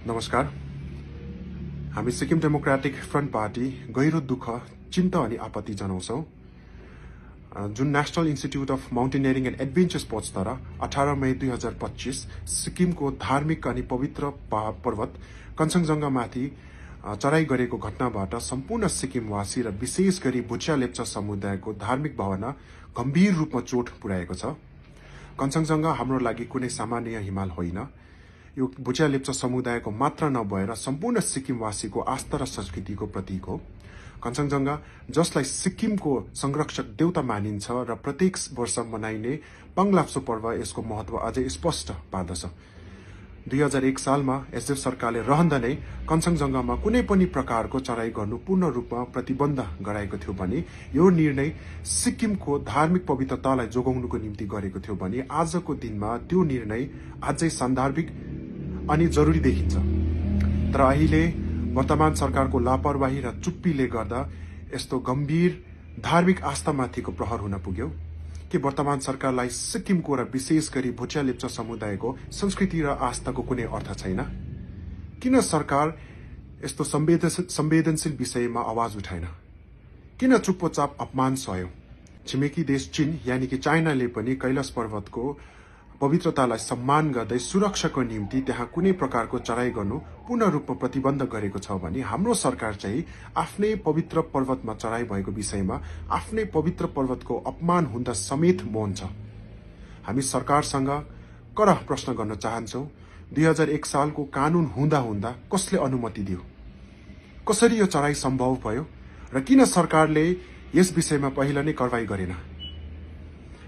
नमस्कार। हामी Sikkim democratic front party गहिरो दुःख, चिन्ता अनि आपत्ति जनाउँछौं। जुन national institute of mountaineering and adventure स्पोर्ट्सद्वारा 18 मई 2025 सिक्किमको धार्मिक अनि पवित्र पर्वत कञ्चनजङ्घामाथि चढाई गरेको घटनाबाट सम्पूर्ण सिक्किमवासी र विशेष गरी भुटिया लेप्चा समुदायको धार्मिक भावना गम्भीर रूपमा चोट पुर्याएको छ। कञ्चनजङ्घा हाम्रो लागि कुनै सामान्य हिमाल होइन। यो भुटिया लेप्चा समुदायको मात्र नभएर सम्पूर्ण सिक्किमवासीको आस्था र संस्कृतिको प्रतीक हो। कञ्चनजङ्घा जसलाई सिक्किमको संरक्षक देवता मानिन्छ र प्रत्येक वर्ष मनाइने पाङलाब्सो पर्व यसको महत्व अझै स्पष्ट पार्दछ। 2001 सालमा एसडिएफ सरकारले रहँदा नै कञ्चनजङ्घामा कुनै पनि प्रकारको चढाई गर्नु पूर्ण रूपमा प्रतिबन्ध गराएको थियो भने यो निर्णय सिक्किमको धार्मिक पवित्रतालाई जोगाउनुको निम्ति गरेको थियो भने आजको दिनमा त्यो निर्णय अझै सान्दर्भिक अनि जरुरी देखिन्छ। तर अहिले वर्तमान सरकारको लापरवाही र चुप्पीले गर्दा यस्तो गम्भीर धार्मिक आस्थामाथिको प्रहर हुन पुग्यो कि वर्तमान सरकारलाई सिक्किमको र विशेष गरी भुटिया लेप्चा समुदायको संस्कृति र आस्थाको कुनै अर्थ छैन। किन सरकार यस्तो संवेदनशील विषयमा आवाज उठाएन? किन चुप्पचाप अपमान सह्यो? छिमेकी देश चीन यानि कि चाइनाले पनि कैलाश पर्वतको पवित्रतालाई सम्मान गर्दै सुरक्षाको निम्ति त्यहाँ कुनै प्रकारको चढाई गर्नु पूर्ण रूपमा प्रतिबन्ध गरेको छ भने हाम्रो सरकार चाहिँ आफ्नै पवित्र पर्वतमा चढाई भएको विषयमा आफ्नै पवित्र पर्वतको अपमान हुँदा समेत मौन छ। हामी सरकारसँग कडा प्रश्न गर्न चाहन्छौं। 2001 सालको कानून हुँदा कसले अनुमति दियो? कसरी यो चढाई सम्भव भयो र किन सरकारले यस विषयमा पहिला नै कारबाही गरेन?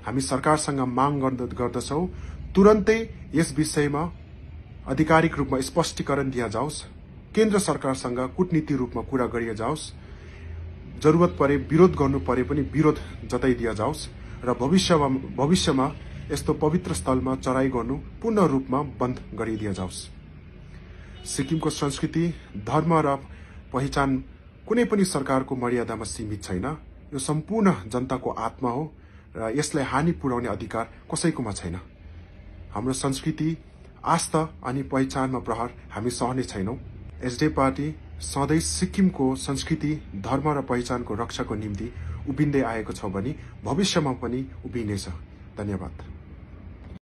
हामी सरकारसँग माग गर्दछौं, तुरन्तै यस विषयमा आधिकारिक रूपमा स्पष्टीकरण दिया जाओस्। केन्द्र सरकारसँग कूटनीति रूपमा कुरा गरिए जाओस्। जरुरत परे विरोध गर्नु परे पनि विरोध जताइदिया जाओस् र भविष्यमा यस्तो पवित्र स्थलमा चढाई गर्नु पूर्ण रूपमा बन्द गरिदिया जाओस्। सिक्किमको संस्कृति, धर्म र पहिचान कुनै पनि सरकारको मर्यादामा सीमित छैन। यो सम्पूर्ण जनताको आत्मा हो र यसलाई हानि पुर्याउने अधिकार कसैकोमा छैन। हाम्रो संस्कृति, आस्था अनि पहिचानमा प्रहार हामी सहने छैनौं। एसडिएफ पार्टी सधैँ सिक्किमको संस्कृति, धर्म र पहिचानको रक्षाको निम्ति उभिँदै आएको छ भने भविष्यमा पनि उभिनेछ। धन्यवाद।